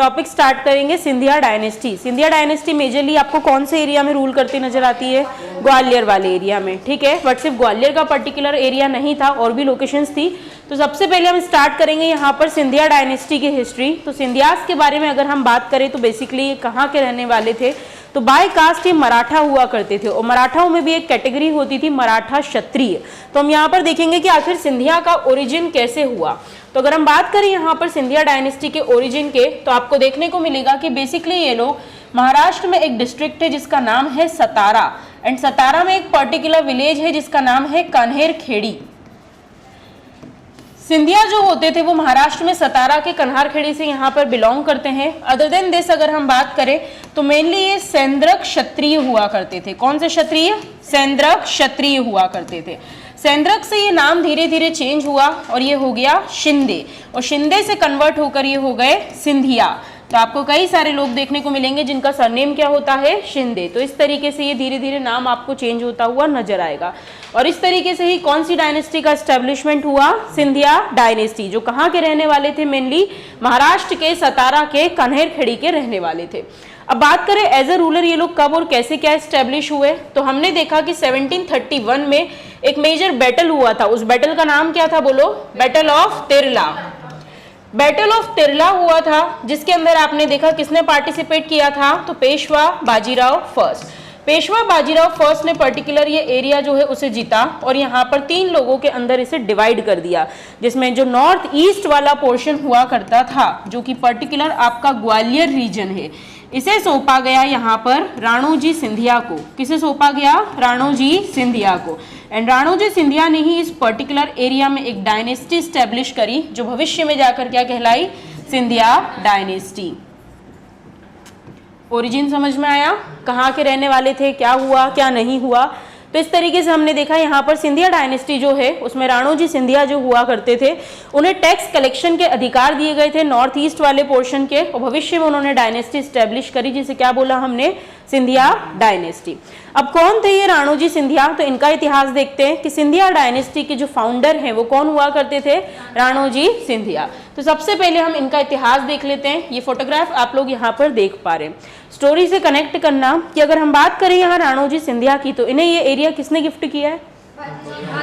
Topic start करेंगे Scindia dynasty. Scindia dynasty majorly आपको कौन से एरिया में रूल करती नजर आती है? ग्वालियर वाले एरिया में, ठीक है। बट सिर्फ ग्वालियर का पर्टिकुलर एरिया नहीं था, और भी लोकेशंस थी। तो सबसे पहले हम स्टार्ट करेंगे यहाँ पर सिंधिया डायनेस्टी की हिस्ट्री। तो सिंधियास के बारे में अगर हम बात करें तो बेसिकली ये कहाँ के रहने वाले थे? तो बाय कास्ट ये मराठा हुआ करते थे, और मराठाओं में भी एक कैटेगरी होती थी मराठा क्षत्रिय। तो हम यहाँ पर देखेंगे कि आखिर सिंधिया का ओरिजिन कैसे हुआ। तो अगर हम बात करें यहाँ पर सिंधिया डायनेस्टी के ओरिजिन के, तो आपको देखने को मिलेगा कि बेसिकली ये लोग महाराष्ट्र में एक डिस्ट्रिक्ट है जिसका नाम है सतारा, एंड सतारा में एक पर्टिकुलर विलेज है जिसका नाम है कन्हेर खेड़ी। सिंधिया जो होते थे वो महाराष्ट्र में सतारा के कन्हार खेड़ी से यहाँ पर बिलोंग करते हैं। अदर देन दिस अगर हम बात करें तो मेनली ये सैंद्र क्षत्रिय हुआ करते थे। कौन से क्षत्रिय? सैंद्र क्षत्रिय हुआ करते थे। सैंद्रक से ये नाम धीरे धीरे चेंज हुआ और ये हो गया शिंदे, और शिंदे से कन्वर्ट होकर ये हो गए सिंधिया। तो आपको कई सारे लोग देखने को मिलेंगे जिनका सरनेम क्या होता है? शिंदे। तो इस तरीके से ये धीरे धीरे नाम आपको चेंज होता हुआ नजर आएगा। और इस तरीके से ही कौन सी डायनेस्टी का एस्टेब्लिशमेंट हुआ? सिंधिया डायनेस्टी, जो कहाँ के रहने वाले थे? मेनली महाराष्ट्र के सतारा के कन्हेर खेड़ी के रहने वाले थे। अब बात करें एज ए रूलर ये लोग कब और कैसे क्या एस्टेब्लिश हुए, तो हमने देखा कि 1731 में एक मेजर बैटल हुआ था। उस बैटल का नाम क्या था? बोलो। Battle of Tirla. Battle of Tirla हुआ था, जिसके अंदर आपने देखा किसने पार्टिसिपेट किया था? तो पेशवा बाजीराव फर्स्ट। पेशवा बाजीराव फर्स्ट ने पर्टिकुलर ये एरिया जो है उसे जीता, और यहाँ पर 3 लोगों के अंदर इसे डिवाइड कर दिया, जिसमें जो नॉर्थ ईस्ट वाला पोर्शन हुआ करता था, जो कि पर्टिकुलर आपका ग्वालियर रीजन है, इसे सौंपा गया यहाँ पर राणोजी सिंधिया को। किसे सौंपा गया? राणोजी सिंधिया को। एंड राणोजी सिंधिया ने ही इस पर्टिकुलर एरिया में एक डायनेस्टी स्टैब्लिश करी, जो भविष्य में जाकर क्या कहलाई? सिंधिया डायनेस्टी। ओरिजिन समझ में आया? कहाँ के रहने वाले थे, क्या हुआ क्या नहीं हुआ। तो इस तरीके से हमने देखा यहाँ पर सिंधिया डायनेस्टी जो है उसमें राणोजी सिंधिया जो हुआ करते थे, उन्हें टैक्स कलेक्शन के अधिकार दिए गए थे नॉर्थ ईस्ट वाले पोर्शन के, और भविष्य में उन्होंने डायनेस्टी स्टैब्लिश करी, जिसे क्या बोला हमने? सिंधिया डायनेस्टी। अब कौन थे ये राणोजी सिंधिया? तो इनका इतिहास देखते हैं कि सिंधिया डायनेस्टी के जो फाउंडर हैं वो कौन हुआ करते थे? राणोजी सिंधिया। तो सबसे पहले हम इनका इतिहास देख लेते हैं। ये फोटोग्राफ आप लोग यहाँ पर देख पा रहे हैं। स्टोरी से कनेक्ट करना कि अगर हम बात करें यहाँ राणोजी सिंधिया की, तो इन्हें ये एरिया किसने गिफ्ट किया है?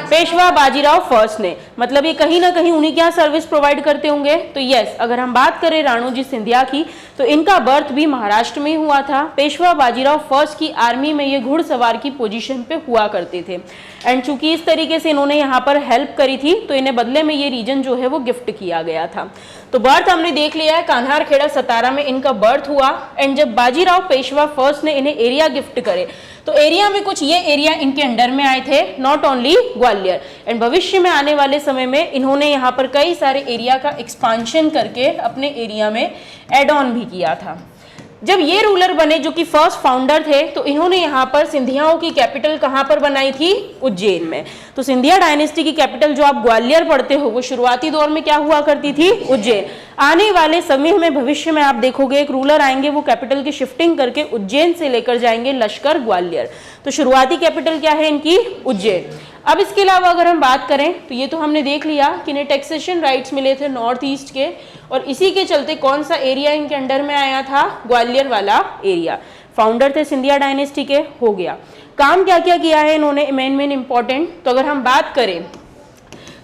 पेशवा बाजीराव फर्स्ट ने। मतलब ये कहीं ना कहीं उन्हीं क्या सर्विस प्रोवाइड करते होंगे। तो यस, अगर हम बात करें राणोजी सिंधिया की, तो इनका बर्थ भी महाराष्ट्र में हुआ था। पेशवा बाजीराव फर्स्ट की आर्मी में ये घुड़सवार की पोजीशन पे हुआ करते थे, एंड चूंकि इस तरीके से इन्होंने यहाँ पर हेल्प करी थी, तो इन्हें बदले में ये रीजन जो है वो गिफ्ट किया गया था। तो बर्थ हमने देख लिया है, कान्हार खेड़ा सतारा में इनका बर्थ हुआ। एंड जब बाजीराव पेशवा फर्स्ट ने इन्हें एरिया गिफ्ट करे, तो एरिया में कुछ ये एरिया इनके अंडर में आए थे, नॉट ओनली ग्वालियर। एंड भविष्य में आने वाले समय में इन्होंने यहाँ पर कई सारे एरिया का एक्सपांशन करके अपने एरिया में एड ऑन भी किया था। जब ये रूलर बने, जो कि फर्स्ट फाउंडर थे, तो इन्होंने यहाँ पर सिंधियाओं की कैपिटल कहाँ पर बनाई थी? उज्जैन में। तो सिंधिया डायनेस्टी की कैपिटल जो आप ग्वालियर पढ़ते हो, वो शुरुआती दौर में क्या हुआ करती थी? उज्जैन। आने वाले समय में भविष्य में आप देखोगे एक रूलर आएंगे, वो कैपिटल की शिफ्टिंग करके उज्जैन से लेकर जाएंगे लश्कर ग्वालियर। तो शुरुआती कैपिटल क्या है इनकी? उज्जैन। अब इसके अलावा अगर हम बात करें, तो ये तो हमने देख लिया कि इन्हें टैक्सेशन राइट्स मिले थे नॉर्थ ईस्ट के, और इसी के चलते कौन सा एरिया इनके अंडर में आया था? ग्वालियर वाला एरिया। फाउंडर थे सिंधिया डायनेस्टी के, हो गया। काम क्या क्या किया है इन्होंने, मेन इंपॉर्टेंट। तो अगर हम बात करें,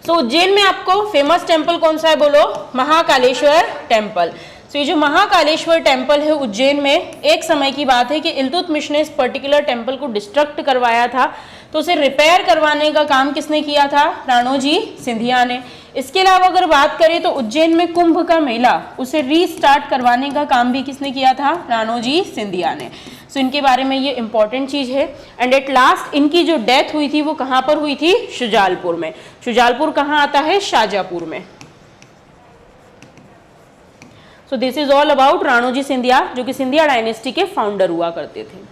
तो उज्जैन में आपको फेमस टेम्पल कौन सा है? बोलो। महाकालेश्वर टेम्पल। तो ये जो महाकालेश्वर टेम्पल है उज्जैन में, एक समय की बात है कि इल्तुतमिश ने इस पर्टिकुलर टेम्पल को डिस्ट्रक्ट करवाया था, तो उसे रिपेयर करवाने का काम किसने किया था? राणोजी सिंधिया ने। इसके अलावा अगर बात करें तो उज्जैन में कुंभ का मेला, उसे रीस्टार्ट करवाने का काम भी किसने किया था? राणोजी सिंधिया ने। सो इनके बारे में ये इंपॉर्टेंट चीज है। एंड एट लास्ट इनकी जो डेथ हुई थी वो कहाँ पर हुई थी? शुजालपुर में। शुजालपुर कहाँ आता है? शाजापुर में। सो this is all about Ranoji Scindia, जो कि सिंधिया डायनेस्टी के फाउंडर हुआ करते थे।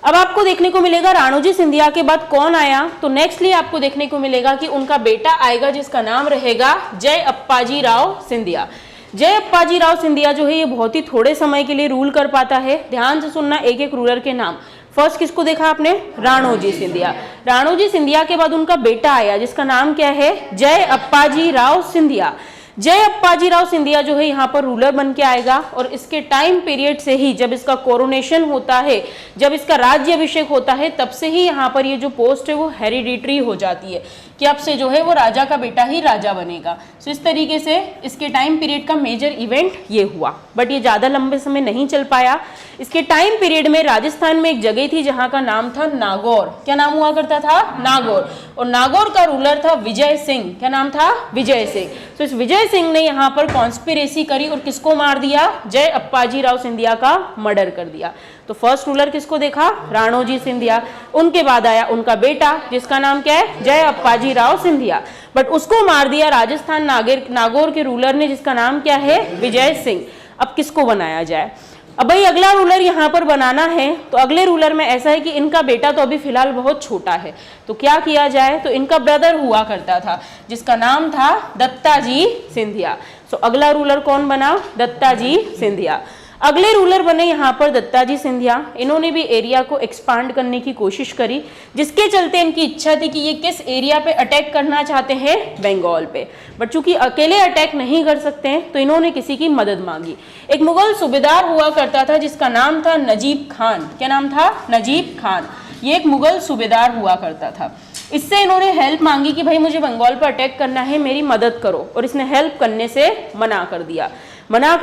अब आपको देखने को मिलेगा राणोजी सिंधिया के बाद कौन आया। तो नेक्स्टली आपको देखने को मिलेगा कि उनका बेटा आएगा, जिसका नाम रहेगा जय अप्पाजी राव सिंधिया। जय अप्पाजी राव सिंधिया जो है ये बहुत ही थोड़े समय के लिए रूल कर पाता है। ध्यान से सुनना एक एक रूलर के नाम। फर्स्ट किसको देखा आपने? राणोजी सिंधिया। राणोजी सिंधिया के बाद उनका बेटा आया, जिसका नाम क्या है? जय अप्पाजी राव सिंधिया। जय अप्पाजी राव सिंधिया जो है यहाँ पर रूलर बन के आएगा और इसके टाइम पीरियड से ही, जब इसका कोरोनेशन होता है, जब इसका राज्याभिषेक होता है, तब से ही यहाँ पर ये जो पोस्ट है वो हेरिडिटरी हो जाती है कि अब से जो है वो राजा का बेटा ही राजा बनेगा। सो इस तरीके से इसके टाइम पीरियड का मेजर इवेंट ये हुआ, बट ये ज़्यादा लंबे समय नहीं चल पाया। इसके टाइम पीरियड में राजस्थान में एक जगह थी जहाँ का नाम था नागौर। क्या नाम हुआ करता था? नागौर। और नागौर का रूलर था विजय सिंह। क्या नाम था? विजय सिंह। तो इस विजय सिंह ने यहाँ पर कॉन्स्पिरेसी करी और किसको मार दिया? जय अप्पाजी राव सिंधिया का मर्डर कर दिया। तो फर्स्ट रूलर किसको देखा? राणोजी सिंधिया। उनके बाद आया उनका बेटा जिसका नाम क्या है? जय अप्पाजी राव सिंधिया। बट उसको मार दिया राजस्थान नागौर के रूलर ने जिसका नाम क्या है? विजय सिंह। अब किसको बनाया जाए? अब भाई अगला रूलर यहाँ पर बनाना है, तो अगले रूलर में ऐसा है कि इनका बेटा तो अभी फिलहाल बहुत छोटा है, तो क्या किया जाए? तो इनका ब्रदर हुआ करता था जिसका नाम था दत्ताजी सिंधिया। सो अगला रूलर कौन बना? दत्ताजी सिंधिया। अगले रूलर बने यहाँ पर दत्ताजी सिंधिया। इन्होंने भी एरिया को एक्सपांड करने की कोशिश करी, जिसके चलते इनकी इच्छा थी कि ये किस एरिया पे अटैक करना चाहते हैं? बंगाल पे। बट चूंकि अकेले अटैक नहीं कर सकते हैं तो इन्होंने किसी की मदद मांगी। एक मुगल सूबेदार हुआ करता था जिसका नाम था नजीब खान। क्या नाम था? नजीब खान। ये एक मुगल सूबेदार हुआ करता था। इससे इन्होंने हेल्प मांगी कि भाई मुझे बंगाल पर अटैक करना है, मेरी मदद करो, और इसने हेल्प करने से मना कर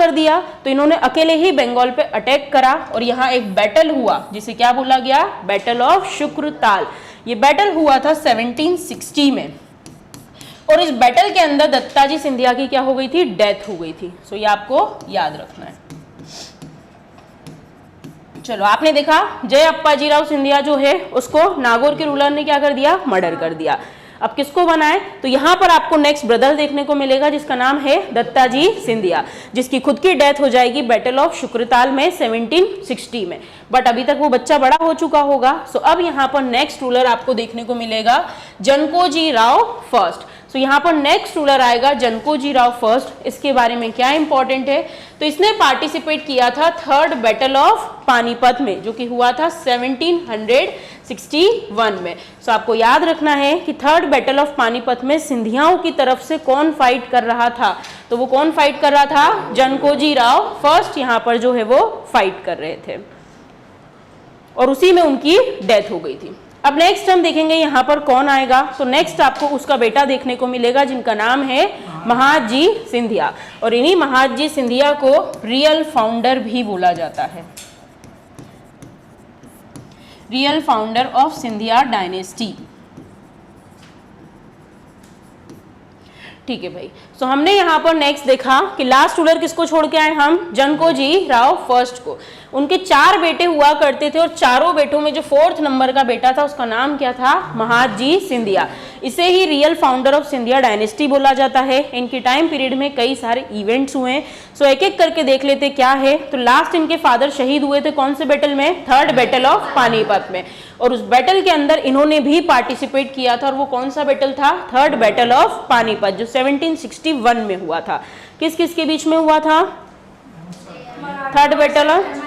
दिया। तो इन्होंने अकेले ही बंगाल पे अटैक करा और यहाँ एक बैटल हुआ जिसे क्या बोला गया? Battle of Shukratal. ये बैटल हुआ था 1760 में और इस बैटल के अंदर दत्ताजी सिंधिया की क्या हो गई थी? डेथ हो गई थी। सो ये आपको याद रखना है। चलो, आपने देखा जय अप्पाजी राव सिंधिया जो है उसको नागौर के रूलर ने क्या कर दिया? मर्डर कर दिया। अब किसको बनाए? तो यहाँ पर आपको नेक्स्ट ब्रदर देखने को मिलेगा जिसका नाम है दत्ताजी सिंधिया, जिसकी खुद की डेथ हो जाएगी बैटल ऑफ शुक्रताल में 1760 में। बट अभी तक वो बच्चा बड़ा हो चुका होगा। सो अब यहाँ पर नेक्स्ट रूलर आपको देखने को मिलेगा जनकोजी राव फर्स्ट। तो यहाँ पर नेक्स्ट रूलर आएगा जनकोजी राव फर्स्ट। इसके बारे में क्या इंपॉर्टेंट है? तो इसने पार्टिसिपेट किया था थर्ड बैटल ऑफ पानीपत में, जो कि हुआ था 1761 में। सो आपको याद रखना है कि थर्ड बैटल ऑफ पानीपत में सिंधियाओं की तरफ से कौन फाइट कर रहा था? तो वो कौन फाइट कर रहा था? जनकोजी राव फर्स्ट यहाँ पर जो है वो फाइट कर रहे थे और उसी में उनकी डेथ हो गई थी। अब नेक्स्ट हम देखेंगे यहाँ पर कौन आएगा। तो नेक्स्ट आपको उसका बेटा देखने को मिलेगा जिनका नाम है महादजी सिंधिया, और इन्हीं महादजी सिंधिया को रियल फाउंडर भी बोला जाता है, real founder of Scindia dynasty. ठीक है भाई। सो हमने यहाँ पर नेक्स्ट देखा कि लास्ट रूलर किसको छोड़ के आए हम? जनकोजी राव फर्स्ट को। उनके 4 बेटे हुआ करते थे और चारों बेटों में जो 4th नंबर का बेटा था उसका नाम क्या था? महादजी सिंधिया। इसे ही real founder of Scindia dynasty बोला जाता है। इनके टाइम पीरियड में कई सारे इवेंट्स हुए हैं। सो एक एक करके देख लेते क्या है। तो लास्ट इनके फादर शहीद हुए थे कौन से बैटल में? थर्ड बैटल ऑफ पानीपत में, और उस बैटल के अंदर इन्होंने भी पार्टिसिपेट किया था। और वो कौन सा बैटल था? थर्ड बैटल ऑफ पानीपत, जो 1761 में हुआ था। किस किस के बीच में हुआ था? थर्ड बैटल ऑफ,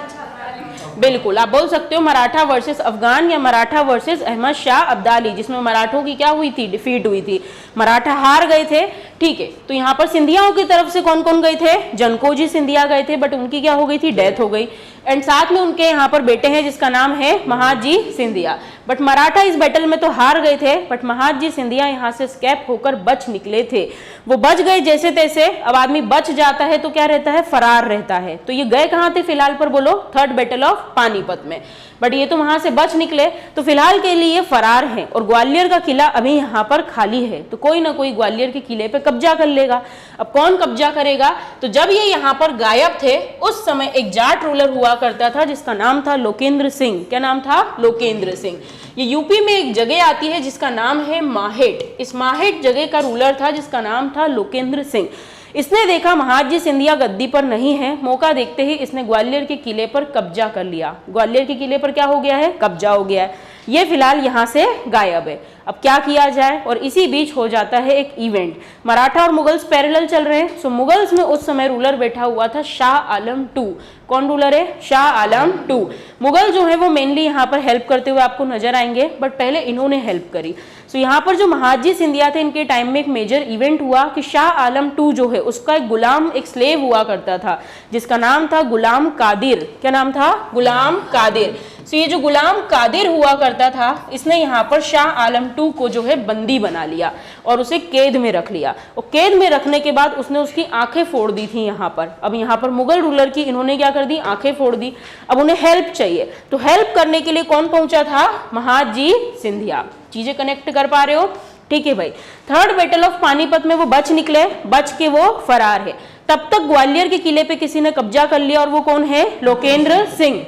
बिल्कुल आप बोल सकते हो मराठा वर्सेस अफगान या मराठा वर्सेस अहमद शाह अब्दाली, जिसमें मराठों की क्या हुई थी? डिफीट हुई थी, मराठा हार गए थे। ठीक है, तो यहाँ पर सिंधियाओं की तरफ से कौन कौन गए थे? जनकोजी सिंधिया गए थे, बट उनकी क्या हो गई थी? डेथ हो गई। एंड साथ में उनके यहाँ पर बेटे हैं जिसका नाम है महादजी सिंधिया। बट मराठा इस बैटल में तो हार गए थे, बट महादजी सिंधिया यहाँ से स्केप होकर बच निकले थे। वो बच गए जैसे तैसे। अब आदमी बच जाता है तो क्या रहता है? फरार रहता है। तो ये गए कहाँ थे फिलहाल पर? बोलो, थर्ड बैटल ऑफ पानीपत में। बट ये तो वहां से बच निकले, तो फिलहाल के लिए फरार हैं और ग्वालियर का किला अभी यहाँ पर खाली है। तो कोई ना कोई ग्वालियर के किले पे कब्जा कर लेगा। अब कौन कब्जा करेगा? तो जब ये यहाँ पर गायब थे उस समय एक जाट रूलर हुआ करता था जिसका नाम था लोकेंद्र सिंह। क्या नाम था? लोकेंद्र सिंह। ये यूपी में एक जगह आती है जिसका नाम है माहेट। इस माहेट जगह का रूलर था जिसका नाम था लोकेंद्र सिंह। इसने देखा महादजी सिंधिया गद्दी पर नहीं है, मौका देखते ही इसने ग्वालियर के किले पर कब्जा कर लिया। ग्वालियर के किले पर क्या हो गया है? कब्जा हो गया है। ये फिलहाल यहाँ से गायब है। अब क्या किया जाए, और इसी बीच हो जाता है एक इवेंट, मराठा और मुगल्स पैरेलल चल रहे हैं। सो मुगल्स में उस समय रूलर बैठा हुआ था शाह आलम टू। कौन रूलर है? शाह आलम टू। मुगल जो है वो मेनली यहाँ पर हेल्प करते हुए आपको नजर आएंगे, बट पहले इन्होंने हेल्प करी। सो यहाँ पर जो महादजी सिंधिया थे, इनके टाइम में एक मेजर इवेंट हुआ कि शाह आलम टू जो है उसका एक गुलाम, एक स्लेव हुआ करता था जिसका नाम था गुलाम कादिर। क्या नाम था? गुलाम कादिर। सो ये जो गुलाम कादिर हुआ करता था, इसने यहाँ पर शाह आलम टू को जो है बंदी बना लिया और उसे कैद में रख लिया। और कैद में रखने के बाद उसने उसकी आंखें फोड़ दी थी यहाँ पर। अब यहाँ पर मुगल रूलर की इन्होंने क्या कर दी? आंखें फोड़ दी। अब उन्हें हेल्प चाहिए, तो हेल्प करने के लिए कौन पहुंचा था? महादजी सिंधिया। चीजें कनेक्ट कर पा रहे हो? ठीक है भाई। थर्ड बैटल ऑफ पानीपत में वो बच निकले, बच के वो फरार है। तब तक ग्वालियर के किले पे किसी ने कब्जा कर लिया, और वो कौन है? लोकेंद्र सिंह।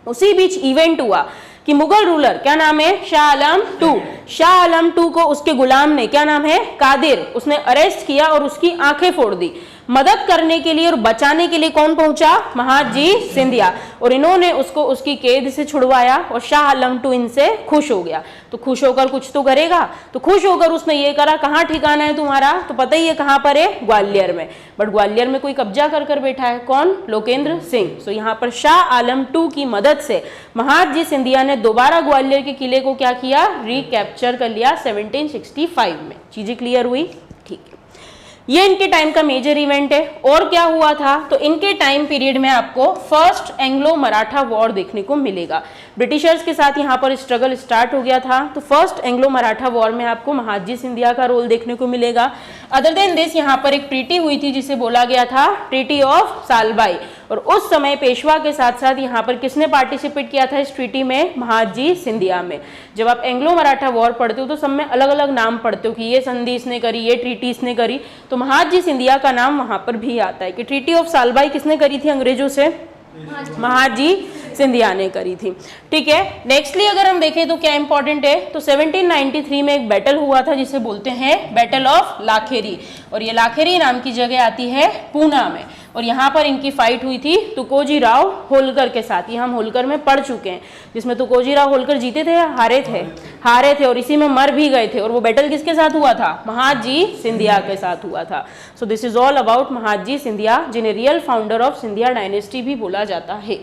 उसी बीच इवेंट हुआ कि मुगल रूलर, क्या नाम है? शाह आलम टू। शाह आलम टू को उसके गुलाम ने, क्या नाम है? कादिर, उसने अरेस्ट किया और उसकी आंखें फोड़ दी। मदद करने के लिए और बचाने के लिए कौन पहुंचा? महादजी सिंधिया। और इन्होंने उसको उसकी कैद से छुड़वाया और शाह आलम टू इनसे खुश हो गया। तो खुश होकर कुछ तो करेगा, तो खुश होकर उसने ये करा, कहाँ ठिकाना है तुम्हारा? तो पता ही है कहाँ पर है? ग्वालियर में। बट ग्वालियर में कोई कब्जा कर कर बैठा है, कौन? लोकेंद्र सिंह। सो यहाँ पर शाह आलम टू की मदद से महादजी सिंधिया ने दोबारा ग्वालियर के किले को क्या किया? रिकैप्चर कर लिया 1765 में। चीजें क्लियर हुई? ठीक है, ये इनके टाइम का मेजर इवेंट है। और क्या हुआ था? तो इनके टाइम पीरियड में आपको फर्स्ट एंग्लो मराठा वॉर देखने को मिलेगा। ब्रिटिशर्स के साथ यहाँ पर स्ट्रगल स्टार्ट हो गया था। तो फर्स्ट एंग्लो मराठा वॉर में आपको महादजी सिंधिया का रोल देखने को मिलेगा। अदर देन दिस यहाँ पर एक ट्रीटी हुई थी जिसे बोला गया था ट्रीटी ऑफ सालबाई। और उस समय पेशवा के साथ साथ यहाँ पर किसने पार्टिसिपेट किया था इस ट्रीटी में? महादजी सिंधिया में। जब आप एंग्लो मराठा वॉर पढ़ते हो तो सब में अलग अलग नाम पढ़ते हो कि ये संधि इसने करी, ये ट्रीटी इसने करी, तो महादजी सिंधिया का नाम वहां पर भी आता है कि ट्रीटी ऑफ सालबाई किसने करी थी अंग्रेजों से? महादजी सिंधिया ने करी थी। ठीक है, नेक्स्टली अगर हम देखें तो क्या इंपॉर्टेंट है? तो 1793 में एक बैटल हुआ था जिसे बोलते हैं बैटल ऑफ लाखेरी। और ये लाखेरी नाम की जगह आती है पूना में। और यहाँ पर इनकी फाइट हुई थी तुकोजी राव होलकर के साथ। ये हम होलकर में पढ़ चुके हैं, जिसमें तुकोजी राव होलकर जीते थे या हारे थे? हारे थे, और इसी में मर भी गए थे। और वो बैटल किसके साथ हुआ था? महादजी सिंधिया के साथ हुआ था। So this is all about Mahadji Scindia, जिन्हें real founder of Scindia dynasty भी बोला जाता है।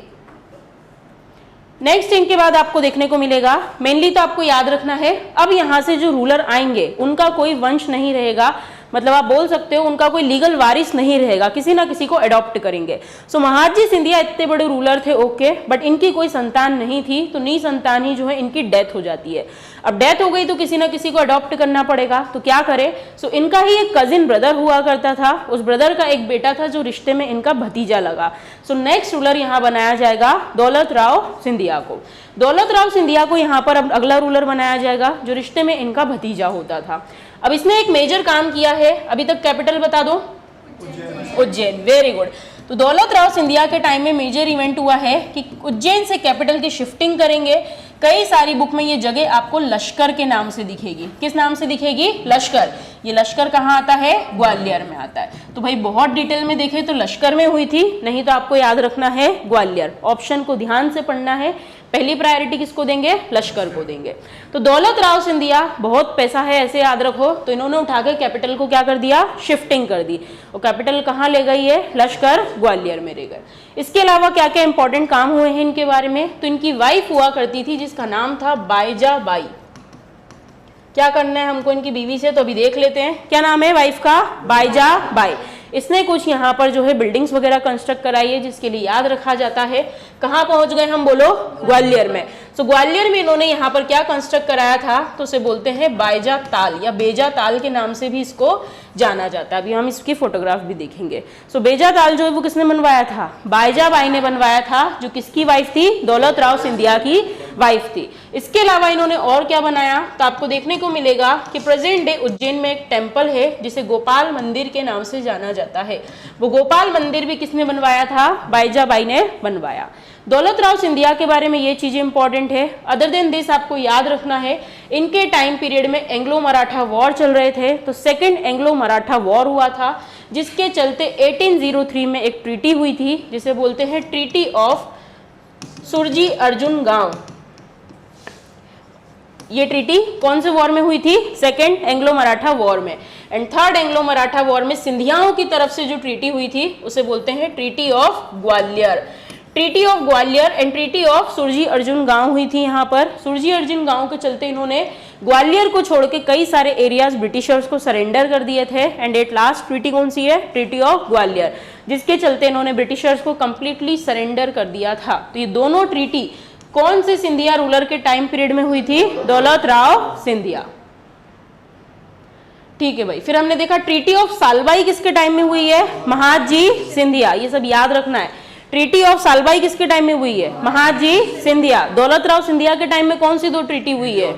नेक्स्ट इनके बाद आपको देखने को मिलेगा, मेनली तो आपको याद रखना है, अब यहाँ से जो रूलर आएंगे उनका कोई वंश नहीं रहेगा। मतलब आप बोल सकते हो उनका कोई लीगल वारिस नहीं रहेगा, किसी ना किसी को अडॉप्ट करेंगे। सो महादजी सिंधिया इतने बड़े रूलर थे, ओके, बट इनकी कोई संतान नहीं थी, तो निसंतान ही जो है इनकी डेथ हो जाती है। अब डेथ हो गई तो किसी ना किसी को अडॉप्ट करना पड़ेगा, तो क्या करे? सो इनका ही एक कजिन ब्रदर हुआ करता था, उस ब्रदर का एक बेटा था जो रिश्ते में इनका भतीजा लगा। सो नेक्स्ट रूलर यहाँ बनाया जाएगा दौलत राव सिंधिया को। दौलत राव सिंधिया को यहाँ पर अब अगला रूलर बनाया जाएगा जो रिश्ते में इनका भतीजा होता था। अब इसने एक मेजर काम किया है, अभी तक कैपिटल बता दो, उज्जैन। Very good. तो दौलत राव सिंधिया के टाइम में मेजर इवेंट हुआ है कि उज्जैन से कैपिटल की शिफ्टिंग करेंगे। कई सारी बुक में ये जगह आपको लश्कर के नाम से दिखेगी। किस नाम से दिखेगी? लश्कर। ये लश्कर कहाँ आता है? ग्वालियर में आता है। तो भाई बहुत डिटेल में देखें तो लश्कर में हुई थी, नहीं तो आपको याद रखना है ग्वालियर। ऑप्शन को ध्यान से पढ़ना है, पहली प्रायोरिटी किसको देंगे? लश्कर को देंगे। तो दौलत राव सिंधिया, बहुत पैसा है ऐसे याद रखो, तो इन्होंने उठा के कैपिटल को क्या कर दिया? शिफ्टिंग कर दी। और कैपिटल कहाँ ले गई है? लश्कर, ग्वालियर में ले गए। इसके अलावा क्या क्या इंपॉर्टेंट काम हुए हैं इनके बारे में? तो इनकी वाइफ हुआ करती थी जिसका नाम था बाईजा बाई। क्या करना है हमको इनकी बीवी से, तो अभी देख लेते हैं। क्या नाम है वाइफ का? बाईजा बाई। इसने कुछ यहाँ पर जो है बिल्डिंग्स वगैरह कंस्ट्रक्ट कराई है, जिसके लिए याद रखा जाता है। कहाँ पहुंच गए हम, बोलो? ग्वालियर में। तो ग्वालियर में इन्होंने यहाँ पर क्या कंस्ट्रक्ट कराया था? तो उसे बोलते हैं बाईजा ताल या बेजा ताल के नाम से भी इसको जाना जाता है। अभी हम इसकी फोटोग्राफ भी देखेंगे। सो बेजा ताल जो है वो किसने बनवाया था? बाईजा बाई ने बनवाया था, जो किसकी वाइफ थी? दौलत राव सिंधिया की वाइफ थी। इसके अलावा इन्होंने और क्या बनाया? तो आपको देखने को मिलेगा कि प्रेजेंट डे उज्जैन में एक टेम्पल है जिसे गोपाल मंदिर के नाम से जाना जाता है। वो गोपाल मंदिर भी किसने बनवाया था? बाईजा बाई ने बनवाया। दौलत राव सिंधिया के बारे में ये चीजें इंपॉर्टेंट है। अदर देन दिस आपको याद रखना है, इनके टाइम पीरियड में एंग्लो मराठा वॉर चल रहे थे। तो सेकंड एंग्लो मराठा वॉर हुआ था, जिसके चलते 1803 में एक ट्रीटी हुई थी जिसे बोलते हैं ट्रीटी ऑफ सुरजी अर्जुन गांव। ये ट्रीटी कौन से वॉर में हुई थी? सेकेंड एंग्लो मराठा वॉर में। And third Anglo Maratha war में सिंधियाओं की तरफ से जो ट्रीटी हुई थी उसे बोलते हैं treaty of Gwalior. Treaty of Gwalior and treaty of Surji Arjun Gaon हुई थी। यहाँ पर सुरजी अर्जुन गांव के चलते इन्होंने ग्वालियर को छोड़ के कई सारे एरियाज ब्रिटिशर्स को सरेंडर कर दिए थे। एंड एट लास्ट ट्रीटी कौन सी है? ट्रीटी ऑफ ग्वालियर, जिसके चलते इन्होंने ब्रिटिशर्स को कंप्लीटली सरेंडर कर दिया था। तो ये दोनों ट्रीटी कौन से सिंधिया रूलर के टाइम पीरियड में हुई थी? दौलत राव सिंधिया। ठीक है भाई। फिर हमने देखा ट्रीटी ऑफ सालबाई किसके टाइम में हुई है? महादजी सिंधिया। ये सब याद रखना है। ट्रीटी ऑफ सालबाई किसके टाइम में हुई है? महादजी सिंधिया। दौलत राव सिंधिया के टाइम में कौन सी दो ट्रीटी हुई है?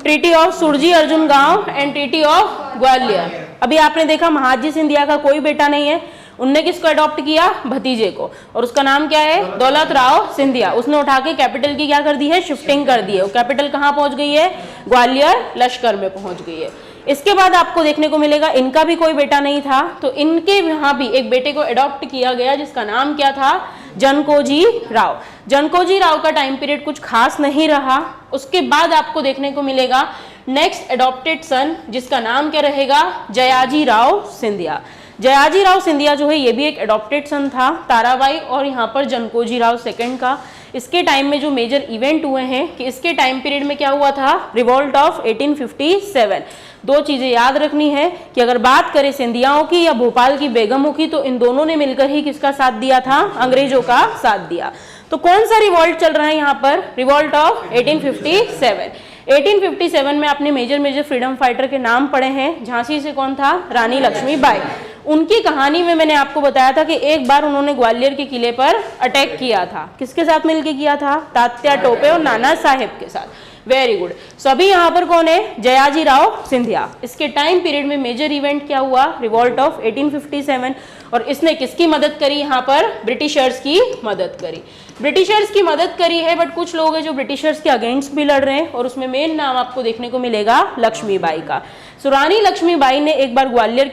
ट्रीटी ऑफ सुरजी अर्जुन गांव एंड ट्रीटी ऑफ ग्वालियर। अभी आपने देखा महादजी सिंधिया का कोई बेटा नहीं है, उनने किसको अडॉप्ट किया? भतीजे को, और उसका नाम क्या है? दौलत राव सिंधिया। उसने उठा के कैपिटल की क्या कर दी है? शिफ्टिंग कर दी है। वो कैपिटल कहाँ पहुंच गई है? ग्वालियर लश्कर में पहुंच गई है। इसके बाद आपको देखने को मिलेगा इनका भी कोई बेटा नहीं था, तो इनके यहाँ भी एक बेटे को अडॉप्ट किया गया जिसका नाम क्या था? जनकोजी राव। जनकोजी राव का टाइम पीरियड कुछ खास नहीं रहा। उसके बाद आपको देखने को मिलेगा नेक्स्ट अडॉप्टेड सन जिसका नाम क्या रहेगा? जयाजी राव सिंधिया। जयाजी राव सिंधिया जो है ये भी एक अडॉप्टेड सन था ताराबाई और यहाँ पर जनकोजी राव सेकंड का। इसके टाइम में जो मेजर इवेंट हुए हैं कि इसके टाइम पीरियड में क्या हुआ था? Revolt of 1857। दो चीजें याद रखनी है कि अगर बात करें सिंधियाओं की या भोपाल की बेगमों की तो इन दोनों ने मिलकर ही किसका साथ दिया था? अंग्रेजों का साथ दिया। तो कौन सा रिवॉल्ट चल रहा है यहाँ पर? Revolt of 1857। 1857 में आपने मेजर फ्रीडम फाइटर के नाम पढ़े हैं। झांसी से कौन था? रानी लक्ष्मीबाई। उनकी कहानी में मैंने आपको बताया था कि एक बार उन्होंने ग्वालियर के किले पर अटैक किया था। किसके साथ मिलकर किया था? तात्या टोपे और नाना साहेब के साथ। Very good. सो अभी यहाँ पर कौन है? जयाजी राव सिंधिया। इसके टाइम पीरियड में मेजर इवेंट क्या हुआ? Revolt of 1857। और इसने किसकी मदद करी? यहाँ पर ब्रिटिशर्स की मदद करी। ब्रिटिशर्स की मदद करी है, बट कुछ लोग हैं जो ब्रिटिशर्स के अगेंस्ट भी लड़ रहे हैं, और उसमें मेन नाम आपको देखने को मिलेगा लक्ष्मीबाई का। सो रानी लक्ष्मीबाई ने एक बार ग्वालियर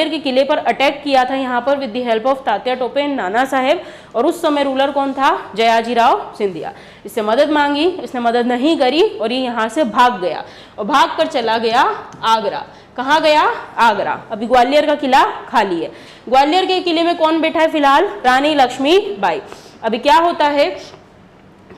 के किले पर अटैक किया था यहाँ पर with the help of Tatya Tope and Nana Saheb, और उस समय रूलर कौन था? जयाजी राव सिंधिया। इससे मदद मांगी, इसने मदद नहीं करी और ये यहाँ से भाग गया और भाग कर चला गया आगरा। कहाँ गया? आगरा। अभी ग्वालियर का किला खाली है। ग्वालियर के किले में कौन बैठा है फिलहाल? रानी लक्ष्मीबाई। अभी क्या होता है,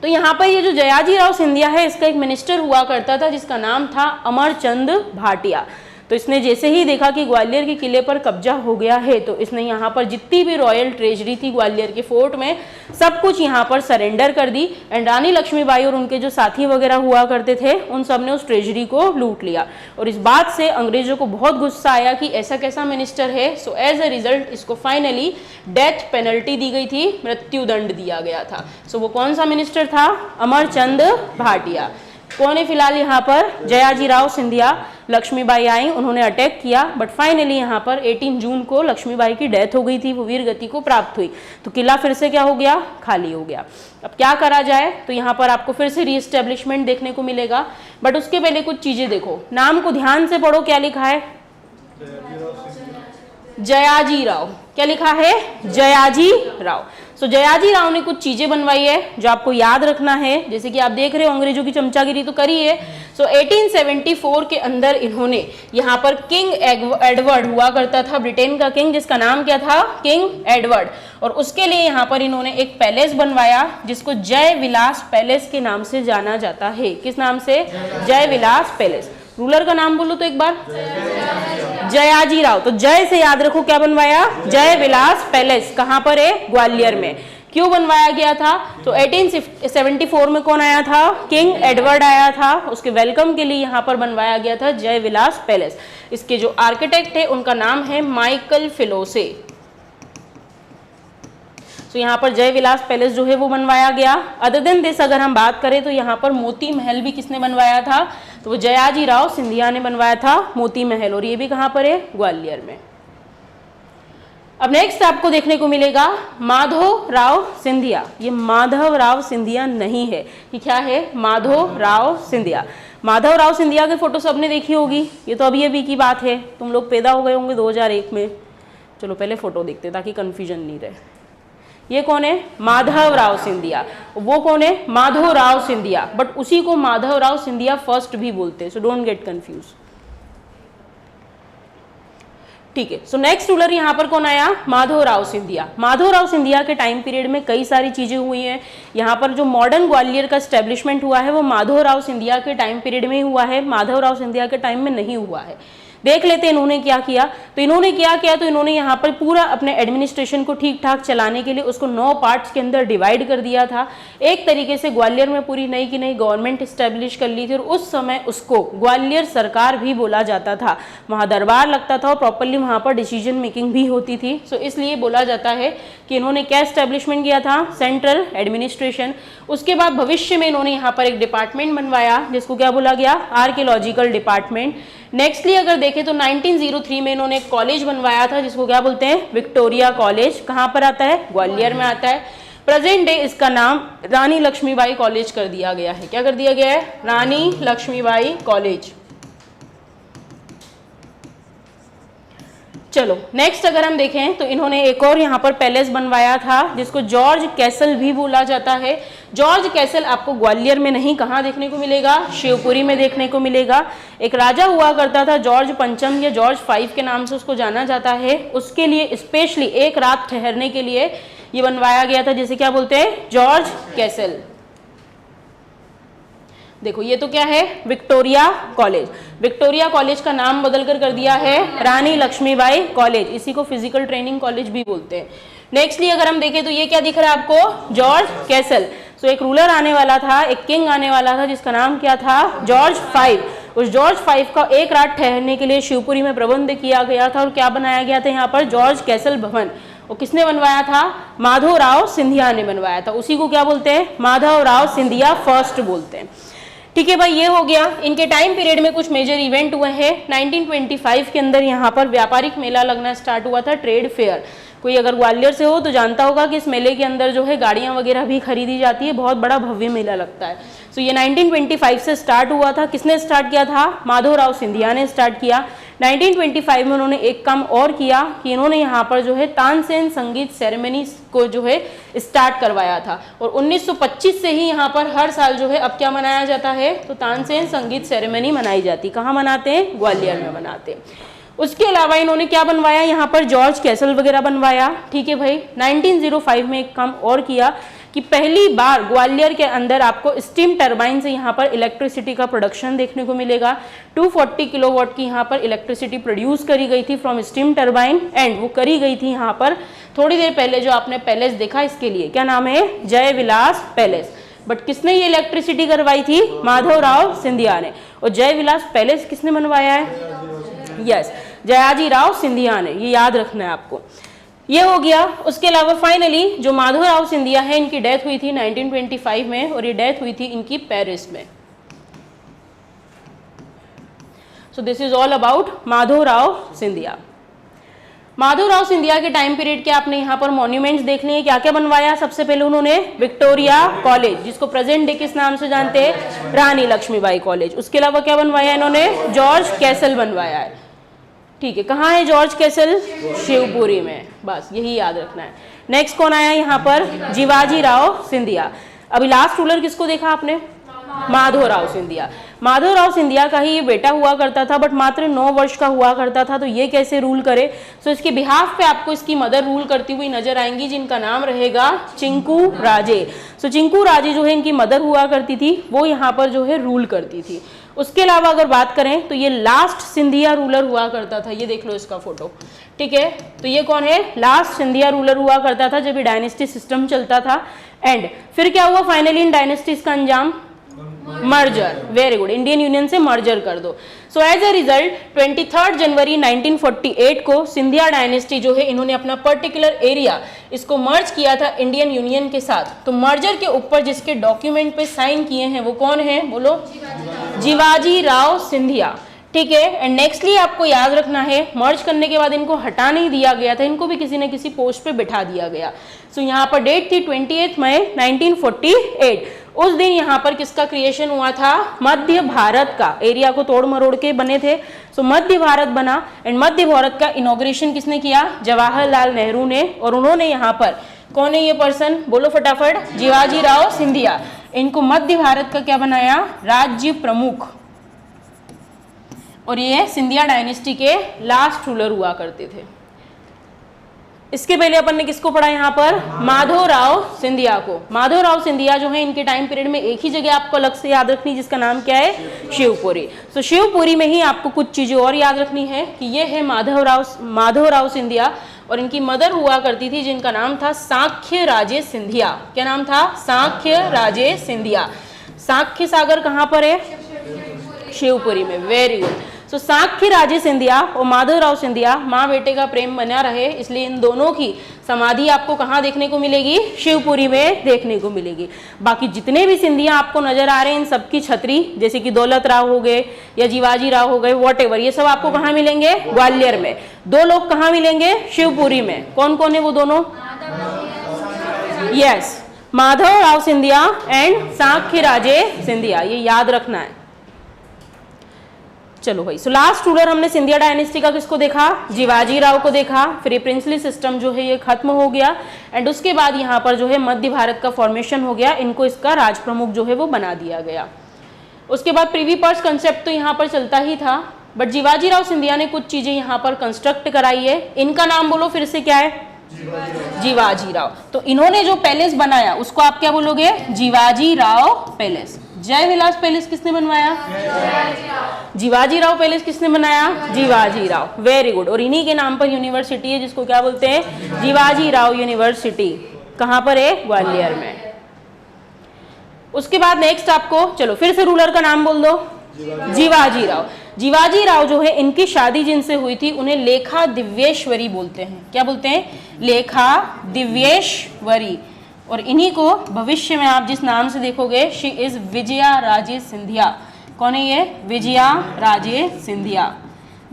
तो यहाँ पर ये जो जयाजी राव सिंधिया है इसका एक मिनिस्टर हुआ करता था जिसका नाम था अमरचंद भाटिया। तो इसने जैसे ही देखा कि ग्वालियर के किले पर कब्जा हो गया है तो इसने यहाँ पर जितनी भी रॉयल ट्रेजरी थी ग्वालियर के फोर्ट में सब कुछ यहाँ पर सरेंडर कर दी। एंड रानी लक्ष्मीबाई और उनके जो साथी वगैरह हुआ करते थे उन सब ने उस ट्रेजरी को लूट लिया, और इस बात से अंग्रेजों को बहुत गुस्सा आया कि ऐसा कैसा मिनिस्टर है। सो एज अ रिजल्ट इसको फाइनली डेथ पेनल्टी दी गई थी, मृत्यु दंड दिया गया था। सो वो कौन सा मिनिस्टर था? अमरचंद भाटिया। कौन है फिलहाल यहाँ पर? जयाजी राव सिंधिया। लक्ष्मीबाई आई, उन्होंने अटैक किया, बट फाइनली यहाँ पर 18 जून को लक्ष्मीबाई की डेथ हो गई थी, वो वीर गति को प्राप्त हुई। तो किला फिर से क्या हो गया? खाली हो गया। अब क्या करा जाए, तो यहाँ पर आपको फिर से रीएस्टेब्लिशमेंट देखने को मिलेगा, बट उसके पहले कुछ चीजें देखो। नाम को ध्यान से पढ़ो, क्या लिखा है? जयाजी राव। क्या लिखा है? जयाजी राव। सो जयाजी राव ने कुछ चीजें बनवाई है जो आपको याद रखना है। जैसे कि आप देख रहे हो अंग्रेजों की चमचागिरी तो करी है। सो 1874 के अंदर इन्होंने यहाँ पर किंग एडवर्ड हुआ करता था, ब्रिटेन का किंग, जिसका नाम क्या था? King Edward. और उसके लिए यहाँ पर इन्होंने एक पैलेस बनवाया जिसको जय विलास पैलेस के नाम से जाना जाता है। किस नाम से? जय विलास पैलेस। रूलर का नाम बोलो तो एक बार। जयाजी राव। तो जय से याद रखो क्या बनवाया? जय विलास पैलेस। कहाँ पर है? ग्वालियर में। क्यों बनवाया गया था? तो 1874 में कौन आया था? किंग एडवर्ड आया था। उसके वेलकम के लिए यहाँ पर बनवाया गया था जय विलास पैलेस। इसके जो आर्किटेक्ट है उनका नाम है माइकल फिलोसे। तो यहाँ पर जय विलास पैलेस जो है वो बनवाया गया। अदर देन दिस अगर हम बात करें तो यहाँ पर मोती महल भी किसने बनवाया था? तो वो जयाजी राव सिंधिया ने बनवाया था मोती महल, और ये भी कहाँ पर है? ग्वालियर में। अब नेक्स्ट आपको देखने को मिलेगा माधव राव सिंधिया। ये माधव राव सिंधिया नहीं है, ये क्या है? माधव राव सिंधिया। माधव राव सिंधिया की फोटो सबने देखी होगी, ये तो अभी की बात है, तुम लोग पैदा हो गए होंगे 2001 में। चलो पहले फोटो देखते ताकि कंफ्यूजन नहीं रहे। ये कौन है? माधवराव सिंधिया। वो कौन है? माधवराव सिंधिया, बट उसी को माधवराव सिंधिया फर्स्ट भी बोलते हैं, सो डोंट गेट कंफ्यूज। ठीक है, सो नेक्स्ट रूलर यहाँ पर कौन आया? माधवराव सिंधिया। माधवराव सिंधिया के टाइम पीरियड में कई सारी चीजें हुई हैं। यहाँ पर जो मॉडर्न ग्वालियर का स्टैब्लिशमेंट हुआ है वो माधवराव सिंधिया के टाइम पीरियड में ही हुआ है, माधवराव सिंधिया के टाइम में नहीं हुआ है। देख लेते हैं इन्होंने क्या किया। तो इन्होंने क्या किया, तो इन्होंने यहाँ पर पूरा अपने एडमिनिस्ट्रेशन को ठीक ठाक चलाने के लिए उसको 9 पार्ट्स के अंदर डिवाइड कर दिया था। एक तरीके से ग्वालियर में पूरी नई की नई गवर्नमेंट इस्टेब्लिश कर ली थी और उस समय उसको ग्वालियर सरकार भी बोला जाता था। वहाँ दरबार लगता था और प्रॉपरली वहाँ पर डिसीजन मेकिंग भी होती थी। सो इसलिए बोला जाता है कि इन्होंने क्या इस्टेब्लिशमेंट किया था? Central administration. उसके बाद भविष्य में इन्होंने यहाँ पर एक डिपार्टमेंट बनवाया जिसको क्या बोला गया? Archaeological department. नेक्स्टली अगर देखें तो 1903 में इन्होंने एक कॉलेज बनवाया था जिसको क्या बोलते हैं? Victoria college. कहाँ पर आता है? ग्वालियर में आता है। प्रेजेंट डे इसका नाम रानी लक्ष्मीबाई कॉलेज कर दिया गया है। क्या कर दिया गया है? रानी लक्ष्मीबाई कॉलेज। चलो नेक्स्ट अगर हम देखें तो इन्होंने एक और यहाँ पर पैलेस बनवाया था जिसको जॉर्ज कैसल भी बोला जाता है। जॉर्ज कैसल आपको ग्वालियर में नहीं, कहाँ देखने को मिलेगा? शिवपुरी में देखने को मिलेगा। एक राजा हुआ करता था जॉर्ज पंचम या जॉर्ज 5 के नाम से उसको जाना जाता है। उसके लिए स्पेशली एक रात ठहरने के लिए ये बनवाया गया था जिसे क्या बोलते हैं? George castle. देखो ये तो क्या है? Victoria college. विक्टोरिया कॉलेज का नाम बदलकर कर दिया है रानी लक्ष्मीबाई कॉलेज। इसी को फिजिकल ट्रेनिंग कॉलेज भी बोलते हैं। नेक्स्टली अगर हम देखें तो ये क्या दिख रहा है आपको? George castle. सो एक रूलर आने वाला था, एक किंग आने वाला था जिसका नाम क्या था? जॉर्ज 5। उस जॉर्ज 5 का एक रात ठहरने के लिए शिवपुरी में प्रबंध किया गया था और क्या बनाया गया था यहाँ पर? जॉर्ज कैसल भवन। और किसने बनवाया था? माधवराव सिंधिया ने बनवाया था। उसी को क्या बोलते हैं? माधवराव सिंधिया फर्स्ट बोलते हैं। ठीक है भाई, ये हो गया। इनके टाइम पीरियड में कुछ मेजर इवेंट हुए हैं। 1925 के अंदर यहाँ पर व्यापारिक मेला लगना स्टार्ट हुआ था, ट्रेड फेयर। कोई अगर ग्वालियर से हो तो जानता होगा कि इस मेले के अंदर जो है गाड़ियाँ वगैरह भी खरीदी जाती है, बहुत बड़ा भव्य मेला लगता है। सो ये 1925 से स्टार्ट हुआ था। किसने स्टार्ट किया था? माधवराव सिंधिया ने स्टार्ट किया। 1925 में उन्होंने एक काम और किया कि इन्होंने यहाँ पर जो है तानसेन संगीत सेरेमनी को जो है स्टार्ट करवाया था और 1925 से ही यहाँ पर हर साल जो है अब क्या मनाया जाता है? तो तानसेन संगीत सेरेमनी मनाई जाती। कहाँ मनाते हैं? ग्वालियर में मनाते हैं। उसके अलावा इन्होंने क्या बनवाया? यहाँ पर जॉर्ज कैसल वगैरह बनवाया। ठीक है भाई। 1905 में एक काम और किया कि पहली बार ग्वालियर के अंदर आपको स्टीम टरबाइन से यहाँ पर इलेक्ट्रिसिटी का प्रोडक्शन देखने को मिलेगा। 240 किलोवाट की यहाँ पर इलेक्ट्रिसिटी प्रोड्यूस करी गई थी फ्रॉम स्टीम टरबाइन एंड वो करी गई थी यहाँ पर थोड़ी देर पहले जो आपने पैलेस देखा इसके लिए, क्या नाम है? जय विलास पैलेस। बट किसने ये इलेक्ट्रिसिटी करवाई थी? माधवराव सिंधिया ने। और जय विलास पैलेस किसने बनवाया है? यस, जयाजी राव सिंधिया ने। ये याद रखना है आपको। ये हो गया। उसके अलावा फाइनली जो माधवराव सिंधिया है इनकी डेथ हुई थी 1925 में और ये डेथ हुई थी इनकी पेरिस में। सो this is all about Madhavrao Scindia. Madhavrao Scindia के टाइम पीरियड के आपने यहाँ पर मॉन्यूमेंट्स देख लिए। क्या क्या बनवाया? सबसे पहले उन्होंने विक्टोरिया कॉलेज, जिसको प्रेजेंट डे किस नाम से जानते हैं? रानी लक्ष्मीबाई कॉलेज। उसके अलावा क्या बनवाया इन्होंने? जॉर्ज कैसल बनवाया है। ठीक है, कहाँ है जॉर्ज कैसल? शिवपुरी में। बस यही याद रखना है। नेक्स्ट कौन आया यहाँ पर? जीवाजी राव सिंधिया। अभी लास्ट रूलर किसको देखा आपने? माधवराव सिंधिया। माधवराव सिंधिया का ही ये बेटा हुआ करता था बट मात्र 9 वर्ष का हुआ करता था। तो ये कैसे रूल करे? सो इसके बिहाफ पे आपको इसकी मदर रूल करती हुई नजर आएंगी जिनका नाम रहेगा चिंकू राजे। सो चिंकू राजे जो है इनकी मदर हुआ करती थी, वो यहाँ पर जो है रूल करती थी। उसके अलावा अगर बात करें तो ये लास्ट सिंधिया रूलर हुआ करता था। ये देख लो इसका फोटो। ठीक है, तो ये कौन है? लास्ट सिंधिया रूलर हुआ करता था जब ये डायनेस्टी सिस्टम चलता था। एंड फिर क्या हुआ फाइनली इन डायनेस्टीज का अंजाम? Merger. Very good, Indian union से मर्जर कर दो। सो एज ए रिजल्ट 23 जनवरी 1948 को सिंधिया डायनेस्टी जो है इन्होंने अपना पर्टिकुलर एरिया इसको मर्ज किया था इंडियन यूनियन के साथ। तो मर्जर के ऊपर जिसके डॉक्यूमेंट पे साइन किए हैं वो कौन है? बोलो। जीवाजी राव सिंधिया। ठीक है। एंड नेक्स्टली आपको याद रखना है मर्ज करने के बाद इनको हटा नहीं दिया गया था, इनको भी किसी न किसी पोस्ट पे बिठा दिया गया। सो यहाँ पर डेट थी 28 मई 1948। उस दिन यहाँ पर किसका क्रिएशन हुआ था? मध्य भारत का। एरिया को तोड़ मरोड़ के बने थे। सो मध्य भारत बना एंड मध्य भारत का इनॉग्रेशन किसने किया? जवाहरलाल नेहरू ने। और उन्होंने यहाँ पर कौन है ये पर्सन, बोलो फटाफट, जीवाजी राव सिंधिया। इनको मध्य भारत का क्या बनाया, राज्य प्रमुख। और ये सिंधिया डायनेस्टी के लास्ट रूलर हुआ करते थे। इसके पहले अपन ने किसको पढ़ा यहाँ पर, माधवराव सिंधिया को। माधवराव सिंधिया जो है इनके टाइम पीरियड में एक ही जगह आपको अलग से याद रखनी, जिसका नाम क्या है, शिवपुरी। तो शिवपुरी में ही आपको कुछ चीजें और याद रखनी है कि ये है माधवराव सिंधिया, और इनकी मदर हुआ करती थी जिनका नाम था सांख्य राजे सिंधिया। क्या नाम था, सांख्य राजे सिंधिया। सांख्य सागर कहाँ पर है, शिवपुरी में। Very good. So Sankhya Raje Scindia और माधवराव सिंधिया, माँ बेटे का प्रेम बना रहे, इसलिए इन दोनों की समाधि आपको कहाँ देखने को मिलेगी, शिवपुरी में देखने को मिलेगी। बाकी जितने भी सिंधिया आपको नजर आ रहे हैं इन सबकी छतरी, जैसे कि दौलत राव हो गए या जीवाजी राव हो गए, वॉटएवर, ये सब आपको कहाँ मिलेंगे, ग्वालियर में। दो लोग कहाँ मिलेंगे, शिवपुरी में। कौन कौन है वो दोनों, यस, माधवराव सिंधिया एंड सांख्य राजे सिंधिया, ये याद रखना है। चलो भाई, सो लास्ट रूलर हमने सिंधिया डायनेस्टी का किसको देखा, जीवाजी राव को देखा। फिर ये प्रिंसली सिस्टम जो है ये खत्म हो गया, एंड उसके बाद यहाँ पर जो है मध्य भारत का फॉर्मेशन हो गया, इनको इसका राज प्रमुख जो है वो बना दिया गया। उसके बाद प्रिवी पर्स कंसेप्ट तो यहाँ पर चलता ही था, बट जीवाजी राव सिंधिया ने कुछ चीजें यहाँ पर कंस्ट्रक्ट कराई है। इनका नाम बोलो फिर से, क्या है, जीवाजी राव। तो इन्होंने जो पैलेस बनाया उसको आप क्या बोलोगे, जीवाजी राव पैलेस। जय विलास पैलेस किसने बनवाया, जीवाजी राव पैलेस किसने बनाया, जीवाजी राव। Very good. और इन्हीं के नाम पर यूनिवर्सिटी है जिसको क्या बोलते हैं, जीवाजी राव यूनिवर्सिटी। कहां पर है, ग्वालियर में। उसके बाद नेक्स्ट आपको, चलो फिर से रूलर का नाम बोल दो, जीवाजी राव। जीवाजी राव जो है इनकी शादी जिनसे हुई थी उन्हें लेखा दिव्येश्वरी बोलते हैं। क्या बोलते हैं, लेखा दिव्येश्वरी। और इन्हीं को भविष्य में आप जिस नाम से देखोगे, शी इज विजया राजे सिंधिया। कौन है ये, विजया राजे सिंधिया।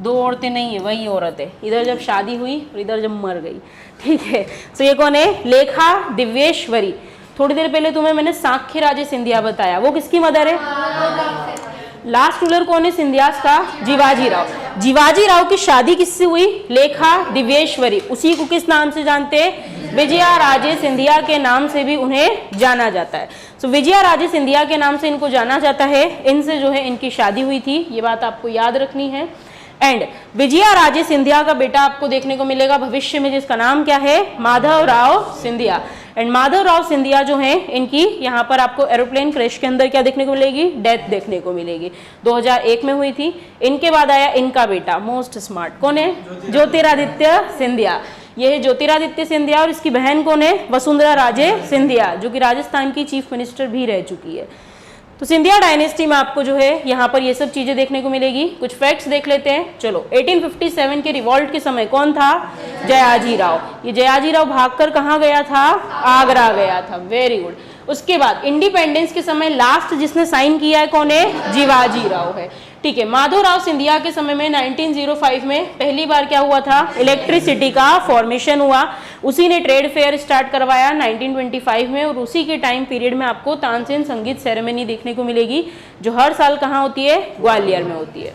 दो औरतें नहीं है, वही औरत है, इधर जब शादी हुई और इधर जब मर गई, ठीक है। तो ये कौन है, लेखा दिव्येश्वरी। थोड़ी देर पहले तुम्हें मैंने सांख्य राजे सिंधिया बताया, वो किसकी मदर है, लास्ट रूलर कौन है सिंधियास का, जीवाजी राव। जीवाजी राव की शादी किससे हुई, लेखा दिव्येश्वरी। उसी को किस नाम से जानते हैं, विजया राजे सिंधिया के नाम से भी उन्हें जाना जाता है। सो विजया राजे सिंधिया के नाम से इनको जाना जाता है। इनसे जो है इनकी शादी हुई थी, ये बात आपको याद रखनी है। एंड विजया राजे सिंधिया का बेटा आपको देखने को मिलेगा भविष्य में, जिसका नाम क्या है, माधवराव सिंधिया। एंड माधवराव सिंधिया जो है इनकी यहाँ पर आपको एरोप्लेन क्रैश के अंदर क्या देखने को मिलेगी, डेथ देखने को मिलेगी। 2001 में हुई थी। इनके बाद आया इनका बेटा, मोस्ट स्मार्ट, कौन है, ज्योतिरादित्य सिंधिया। ये है ज्योतिरादित्य सिंधिया। और इसकी बहन कौन है, वसुंधरा राजे सिंधिया, जो कि राजस्थान की चीफ मिनिस्टर भी रह चुकी है। तो सिंधिया डायनेस्टी में आपको जो है यहाँ पर ये सब चीजें देखने को मिलेगी। कुछ फैक्ट्स देख लेते हैं। चलो, 1857 के रिवॉल्ट के समय कौन था, जयाजी राव। ये जयाजी राव भागकर कहाँ गया था, आगरा गया था। Very good. उसके बाद इंडिपेंडेंस के समय लास्ट जिसने साइन किया है कौन है, जीवाजी राव है, ठीक है। माधवराव सिंधिया के समय में 1905 में पहली बार क्या हुआ था, इलेक्ट्रिसिटी का फॉर्मेशन हुआ। उसी ने ट्रेड फेयर स्टार्ट करवाया 1925 में। और उसी के टाइम पीरियड में आपको तानसेन संगीत सेरेमनी देखने को मिलेगी, जो हर साल कहाँ होती है, ग्वालियर में होती है।